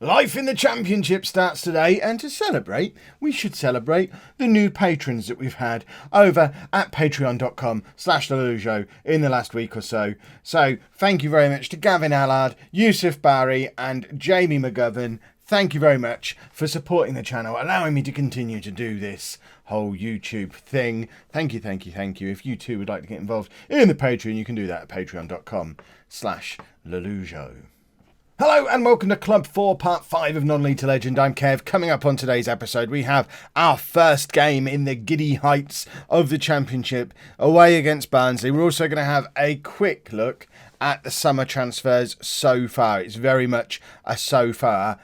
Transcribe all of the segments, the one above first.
Life in the Championship starts today, and to celebrate, we should celebrate the new patrons that we've had over at patreon.com/Lollujo in the last week or so. So, thank you very much to Gavin Allard, Yusuf Barry and Jamie McGovern. Thank you very much for supporting the channel, allowing me to continue to do this whole YouTube thing. Thank you. If you too would like to get involved in the Patreon, you can do that at patreon.com/Lollujo. Hello and welcome to Club 4, Part 5 of Non-League to Legend. I'm Kev. Coming up on today's episode, we have our first game in the giddy heights of the Championship away against Barnsley. We're also going to have a quick look at the summer transfers so far. It's very much a so far.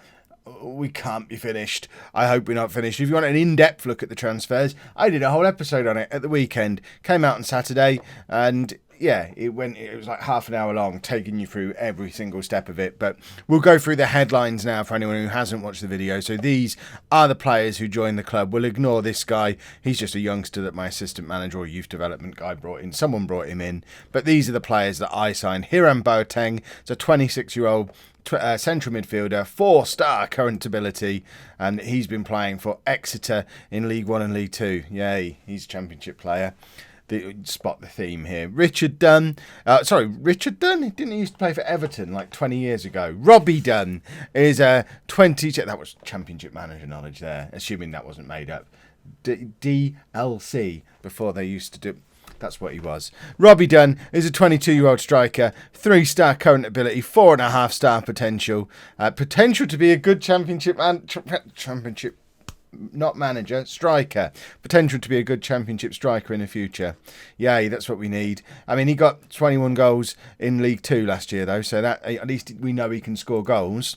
We can't be finished. I hope we're not finished. If you want an in-depth look at the transfers, I did a whole episode on it at the weekend. Came out on Saturday and yeah, it was like half an hour long, taking you through every single step of it. But we'll go through the headlines now for anyone who hasn't watched the video. So these are the players who joined the club. We'll ignore this guy. He's just a youngster that my assistant manager or youth development guy brought in. Someone brought him in. But these are the players that I signed. Hiram Boateng is a 26-year-old central midfielder, 4-star current ability, and he's been playing for Exeter in League 1 and League 2. Yay, he's a Championship player. Spot the theme here. Richard Dunn. Richard Dunn? Didn't he used to play for Everton like 20 years ago? Robbie Dunn is a 20... That was Championship manager knowledge there, assuming that wasn't made up. DLC, before they used to do... That's what he was. Robbie Dunn is a 22-year-old striker, 3-star current ability, 4.5-star potential. Potential to be a good Championship not manager, striker. Potential to be a good Championship striker in the future. Yay, that's what we need. I mean, he got 21 goals in League 2 last year, though, so that at least we know he can score goals.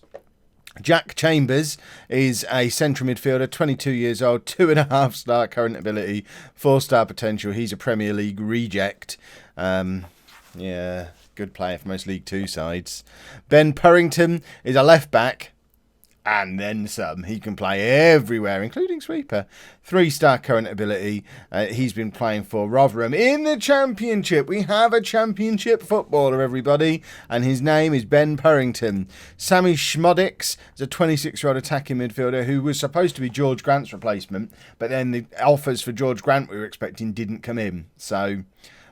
Jack Chambers is a central midfielder, 22 years old, 2.5-star current ability, 4-star potential. He's a Premier League reject. Yeah, good player for most League 2 sides. Ben Parrington is a left-back. And then some. He can play everywhere, including sweeper. 3-star current ability. He's been playing for Rotherham in the Championship. We have a Championship footballer, everybody. And his name is Ben Parrington. Sammy Schmodix is a 26-year-old attacking midfielder who was supposed to be George Grant's replacement. But then the offers for George Grant we were expecting didn't come in. So...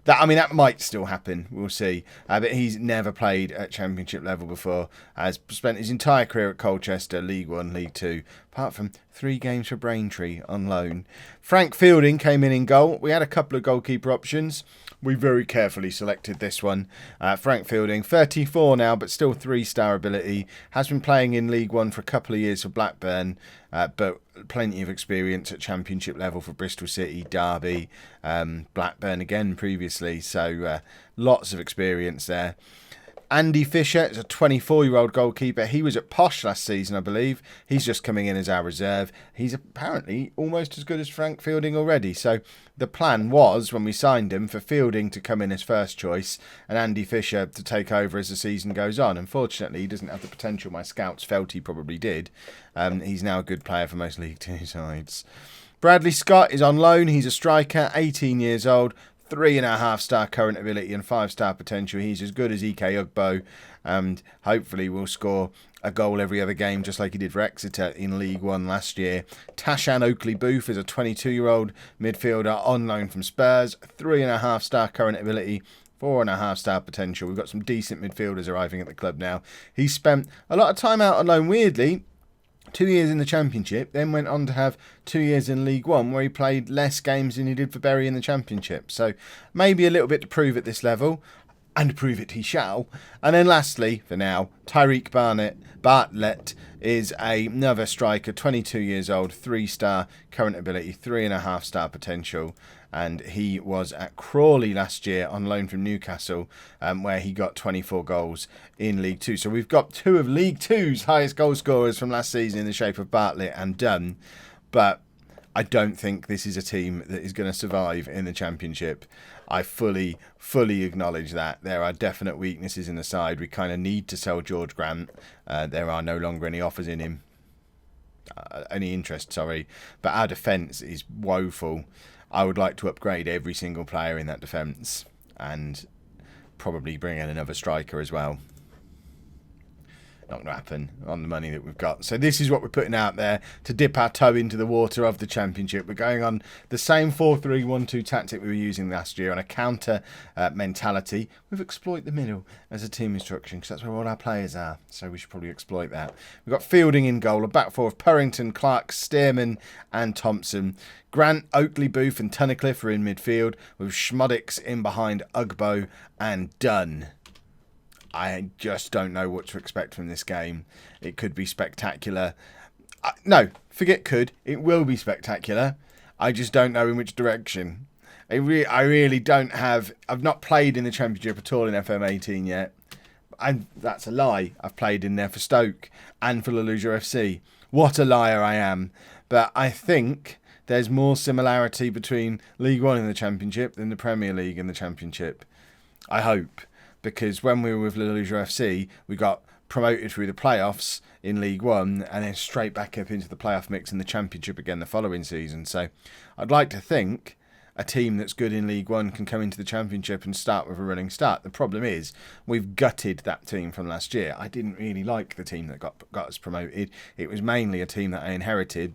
that might still happen. We'll see. But he's never played at Championship level before. Has spent his entire career at Colchester, League 1, League 2, apart from 3 games for Braintree on loan. Frank Fielding came in goal. We had a couple of goalkeeper options. We very carefully selected this one. Frank Fielding, 34 now, but still 3-star ability. Has been playing in League 1 for a couple of years for Blackburn, but plenty of experience at Championship level for Bristol City, Derby, Blackburn again previously. So lots of experience there. Andy Fisher is a 24-year-old goalkeeper. He was at Posh last season, I believe. He's just coming in as our reserve. He's apparently almost as good as Frank Fielding already. So the plan was, when we signed him, for Fielding to come in as first choice and Andy Fisher to take over as the season goes on. Unfortunately, he doesn't have the potential my scouts felt he probably did. He's now a good player for most League 2 sides. Bradley Scott is on loan. He's a striker, 18 years old. 3.5-star current ability and 5-star potential. He's as good as EK Ugbo and hopefully will score a goal every other game just like he did for Exeter in League 1 last year. Tashan Oakley-Booth is a 22-year-old midfielder on loan from Spurs. 3.5-star current ability, 4.5-star potential. We've got some decent midfielders arriving at the club now. He spent a lot of time out on loan, weirdly. 2 years in the Championship, then went on to have 2 years in League 1 where he played less games than he did for Bury in the Championship. So maybe a little bit to prove at this level, and prove it he shall. And then lastly, for now, Tyreke Bartlett is another striker, 22 years old, 3-star current ability, 3.5-star potential. And he was at Crawley last year on loan from Newcastle, where he got 24 goals in League 2. So we've got 2 of League 2's highest goal scorers from last season in the shape of Bartlett and Dunn. But I don't think this is a team that is going to survive in the Championship. I fully acknowledge that. There are definite weaknesses in the side. We kind of need to sell George Grant. There are no longer any offers in him. Any interest, sorry. But our defence is woeful. I would like to upgrade every single player in that defence and probably bring in another striker as well. Not going to happen on the money that we've got. So this is what we're putting out there to dip our toe into the water of the Championship. We're going on the same 4-3-1-2 tactic we were using last year on a counter mentality. We've exploited the middle as a team instruction because that's where all our players are. So we should probably exploit that. We've got Fielding in goal, a back four of Parrington, Clark, Stearman and Thompson. Grant, Oakley, Booth and Tunnicliffe are in midfield with Schmodix in behind Ugbo and Dunn. I just don't know what to expect from this game. It could be spectacular. No, forget could. It will be spectacular. I just don't know in which direction. I really don't have... I've not played in the Championship at all in FM18 yet. And that's a lie. I've played in there for Stoke and for Lollujo FC. What a liar I am. But I think there's more similarity between League One and the Championship than the Premier League and the Championship. I hope. Because when we were with Lollujo FC, we got promoted through the playoffs in League One and then straight back up into the playoff mix in the Championship again the following season. So I'd like to think a team that's good in League One can come into the Championship and start with a running start. The problem is we've gutted that team from last year. I didn't really like the team that got us promoted. It was mainly a team that I inherited.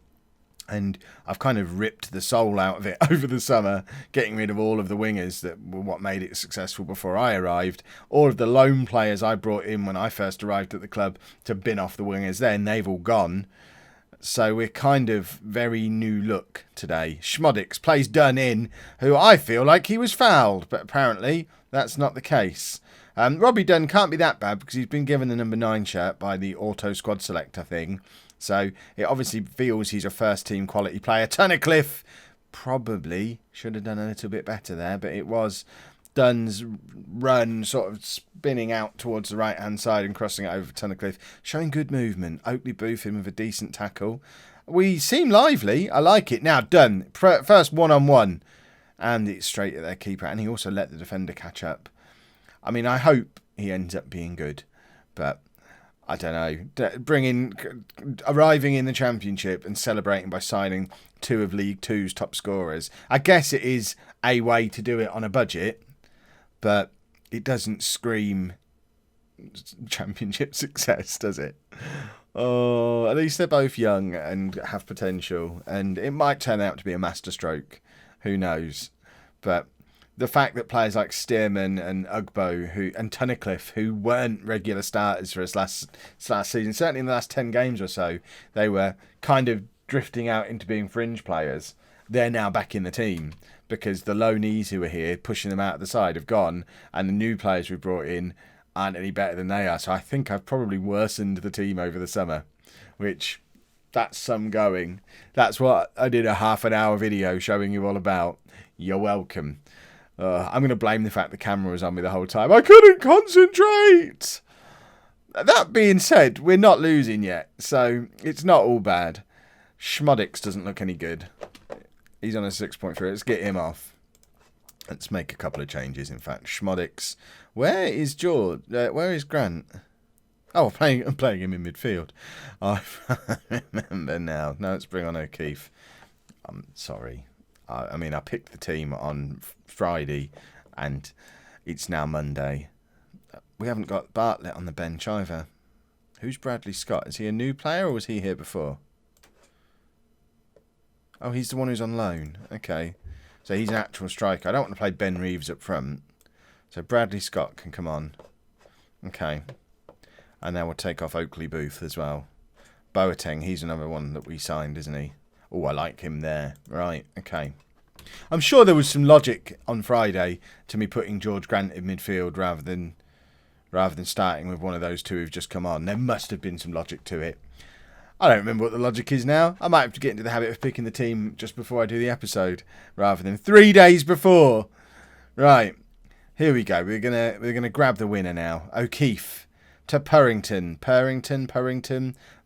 And I've kind of ripped the soul out of it over the summer, getting rid of all of the wingers that were what made it successful before I arrived. All of the loan players I brought in when I first arrived at the club to bin off the wingers then, they've all gone. So we're kind of very new look today. Schmodix plays Dunn in, who I feel like he was fouled, but apparently that's not the case. Robbie Dunn can't be that bad because he's been given the number 9 shirt by the auto squad selector thing. So it obviously feels he's a first-team quality player. Tunnicliffe probably should have done a little bit better there, but it was Dunn's run sort of spinning out towards the right-hand side and crossing it over Tunnicliffe, showing good movement. Oakley Booth in with a decent tackle. We seem lively. I like it. Now, Dunn, first one-on-one, and it's straight at their keeper, and he also let the defender catch up. I mean, I hope he ends up being good, but... I don't know, arriving in the Championship and celebrating by signing 2 of League Two's top scorers. I guess it is a way to do it on a budget, but it doesn't scream Championship success, does it? Oh, at least they're both young and have potential, and it might turn out to be a masterstroke. Who knows? But... the fact that players like Stearman and Ugbo and Tunnicliffe, who weren't regular starters for us last season, certainly in the last 10 games or so, they were kind of drifting out into being fringe players. They're now back in the team because the loanees who were here pushing them out of the side have gone, and the new players we brought in aren't any better than they are. So I think I've probably worsened the team over the summer, which that's some going. That's what I did a half an hour video showing you all about. You're welcome. I'm going to blame the fact the camera was on me the whole time. I couldn't concentrate. That being said, we're not losing yet, so it's not all bad. Schmodix doesn't look any good. He's on a 6.3. Let's get him off. Let's make a couple of changes, in fact. Schmodix. Where is George? Where is Grant? Oh, I'm playing him in midfield. I remember now. No, let's bring on O'Keefe. I'm sorry. I mean, I picked the team on Friday, and it's now Monday. We haven't got Bartlett on the bench either. Who's Bradley Scott? Is he a new player, or was he here before? Oh, he's the one who's on loan. Okay. So he's an actual striker. I don't want to play Ben Reeves up front. So Bradley Scott can come on. Okay. And now we'll take off Oakley Booth as well. Boateng, he's another one that we signed, isn't he? Oh, I like him there. Right, okay. I'm sure there was some logic on Friday to me putting George Grant in midfield rather than starting with one of those 2 who've just come on. There must have been some logic to it. I don't remember what the logic is now. I might have to get into the habit of picking the team just before I do the episode rather than 3 days before. Right, here we go. We're gonna grab the winner now. O'Keefe to Parrington,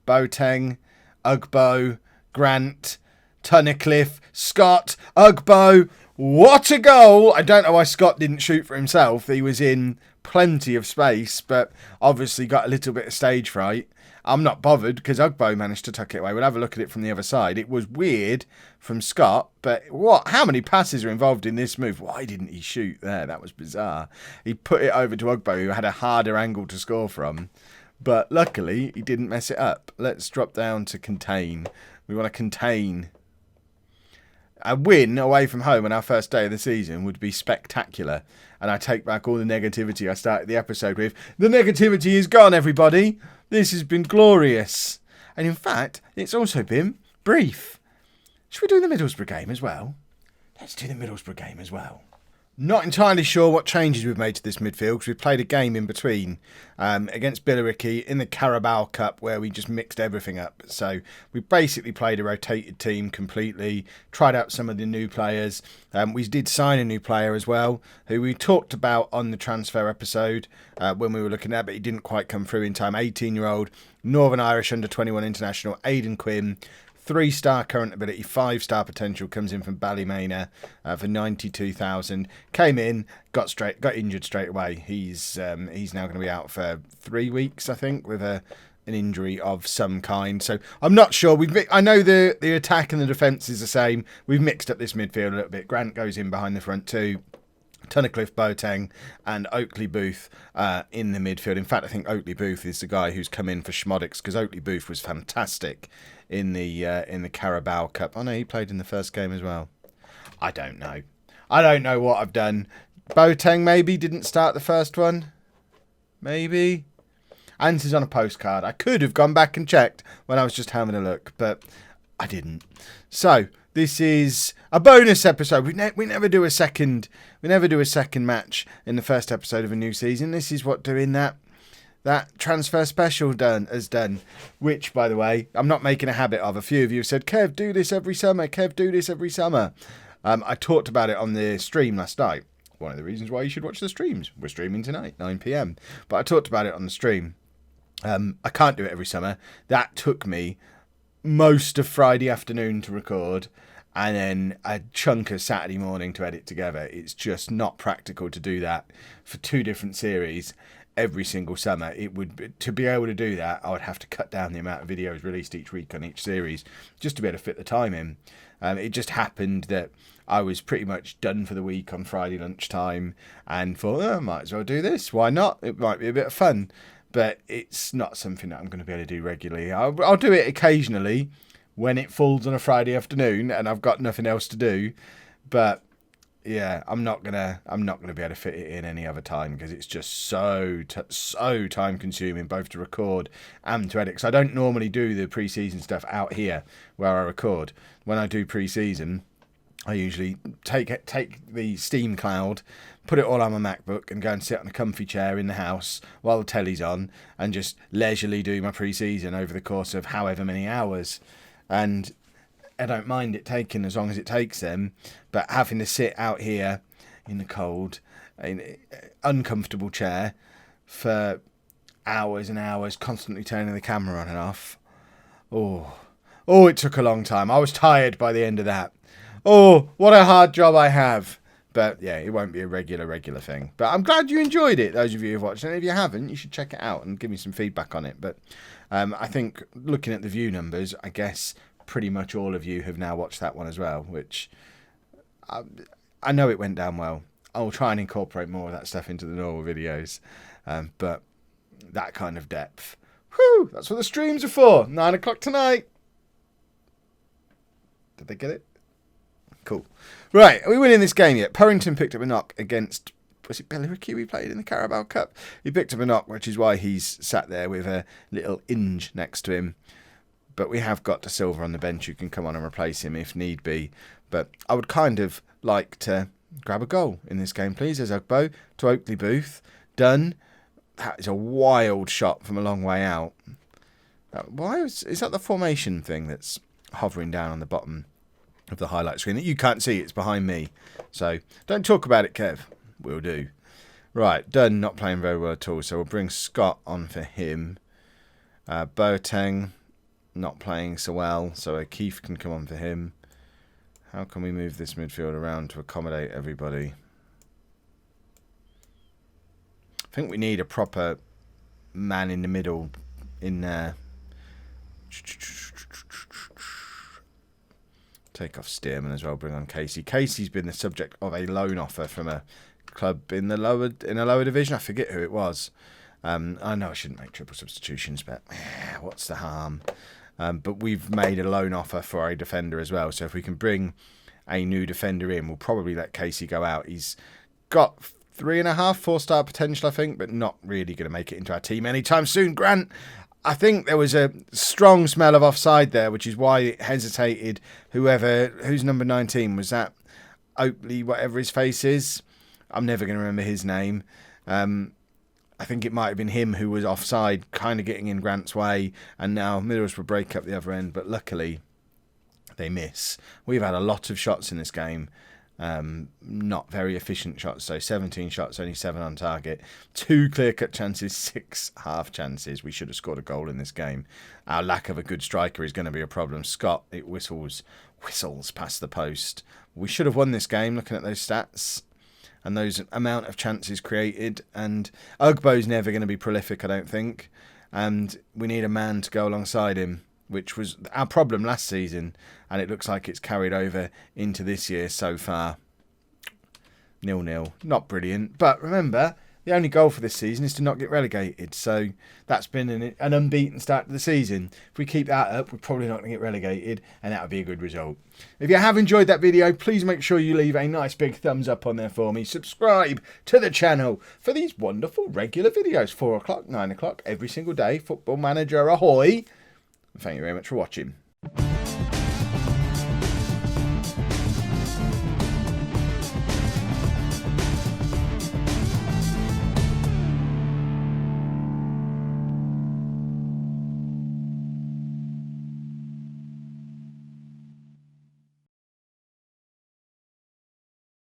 Boateng, Ugbo, Grant, Tunnicliffe, Scott, Ugbo. What a goal! I don't know why Scott didn't shoot for himself. He was in plenty of space, but obviously got a little bit of stage fright. I'm not bothered because Ugbo managed to tuck it away. We'll have a look at it from the other side. It was weird from Scott, but how many passes are involved in this move? Why didn't he shoot there? That was bizarre. He put it over to Ugbo, who had a harder angle to score from. But luckily, he didn't mess it up. Let's drop down to contain. We want to contain. A win away from home on our first day of the season would be spectacular. And I take back all the negativity I started the episode with. The negativity is gone, everybody. This has been glorious. And in fact, it's also been brief. Should we do the Middlesbrough game as well? Let's do the Middlesbrough game as well. Not entirely sure what changes we've made to this midfield because we've played a game in between against Tyreke in the Carabao Cup where we just mixed everything up. So we basically played a rotated team completely, tried out some of the new players. We did sign a new player as well who we talked about on the transfer episode when we were looking at, but he didn't quite come through in time. 18-year-old Northern Irish under-21 international Aidan Quinn. 3-star current ability, 5-star potential, comes in from Ballymena for 92,000. Came in, got injured straight away. He's now going to be out for 3 weeks, I think, with an injury of some kind. So I'm not sure. I know the attack and the defence is the same. We've mixed up this midfield a little bit. Grant goes in behind the front two. Tunnicliffe, Boateng and Oakley Booth in the midfield. In fact, I think Oakley Booth is the guy who's come in for Schmodix because Oakley Booth was fantastic in the Carabao Cup. Oh no, he played in the first game as well. I don't know. I don't know what I've done. Boateng maybe didn't start the first one. Maybe. Answers on a postcard. I could have gone back and checked when I was just having a look, but I didn't. So this is a bonus episode. We never do a second. We never do a second match in the first episode of a new season. This is what doing that transfer special has done. Which, by the way, I'm not making a habit of. A few of you have said, "Kev, do this every summer. Kev, do this every summer." I talked about it on the stream last night. One of the reasons why you should watch the streams. We're streaming tonight, 9 p.m. But I talked about it on the stream. I can't do it every summer. That took me most of Friday afternoon to record and then a chunk of Saturday morning to edit together. It's just not practical to do that for 2 different series every single summer. To be able to do that, I would have to cut down the amount of videos released each week on each series just to be able to fit the time in. It just happened that I was pretty much done for the week on Friday lunchtime and thought, I might as well do this. Why not? It might be a bit of fun. But it's not something that I'm going to be able to do regularly. I'll do it occasionally when it falls on a Friday afternoon and I've got nothing else to do. But yeah, I'm not gonna be able to fit it in any other time because it's just so time consuming both to record and to edit. Because I don't normally do the pre-season stuff out here where I record. When I do pre-season, I usually take the Steam cloud, put it all on my MacBook and go and sit on a comfy chair in the house while the telly's on and just leisurely do my pre-season over the course of however many hours. And I don't mind it taking as long as it takes them, but having to sit out here in the cold, in an uncomfortable chair for hours and hours, constantly turning the camera on and off. Oh, it took a long time. I was tired by the end of that. Oh, what a hard job I have. But yeah, it won't be a regular thing. But I'm glad you enjoyed it, those of you who've watched. And if you haven't, you should check it out and give me some feedback on it. But I think looking at the view numbers, I guess pretty much all of you have now watched that one as well, which I know it went down well. I'll try and incorporate more of that stuff into the normal videos. But that kind of depth. Whew, that's what the streams are for. 9 o'clock tonight. Did they get it? Cool. Right, are we winning this game yet? Parrington picked up a knock against, was it Tyreke we played in the Carabao Cup? He picked up a knock, which is why he's sat there with a little inge next to him. But we have got De Silva on the bench who can come on and replace him if need be. But I would kind of like to grab a goal in this game, please. There's Ugbo to Oakley Booth. Done. That is a wild shot from a long way out. Why is that the formation thing that's hovering down on the bottom of the highlight screen that you can't see? It's behind me, so don't talk about it, Kev. Will do. Right, Dunn not playing very well at all, so we'll bring Scott on for him. Boateng not playing so well, so O'Keefe can come on for him. How can we move this midfield around to accommodate everybody? I think we need a proper man in the middle in there. Take off Stearman as well, bring on Casey. Casey's been the subject of a loan offer from a club in a lower division. I forget who it was. I know I shouldn't make triple substitutions, but what's the harm? But we've made a loan offer for a defender as well. So if we can bring a new defender in, we'll probably let Casey go out. He's got 3.5, 4-star potential, I think, but not really going to make it into our team anytime soon. Grant, I think there was a strong smell of offside there, which is why it hesitated. Who's number 19? Was that Oakley, whatever his face is? I'm never going to remember his name. I think it might have been him who was offside, kind of getting in Grant's way, and now Middlesbrough break up the other end, but luckily they miss. We've had a lot of shots in this game, not very efficient shots, so 17 shots, only 7 on target, 2 clear-cut chances, 6 half chances. We should have scored a goal in this game. Our lack of a good striker is going to be a problem. Scott, it whistles past the post. We should have won this game, looking at those stats and those amount of chances created. And Ugbo's never going to be prolific, I don't think. And we need a man to go alongside him, which was our problem last season. And it looks like it's carried over into this year so far. 0-0. Not brilliant. But remember, the only goal for this season is to not get relegated. So that's been an unbeaten start to the season. If we keep that up, we're probably not going to get relegated, and that would be a good result. If you have enjoyed that video, please make sure you leave a nice big thumbs up on there for me. Subscribe to the channel for these wonderful regular videos. 4 o'clock, 9 o'clock, every single day. Football Manager ahoy. Thank you very much for watching.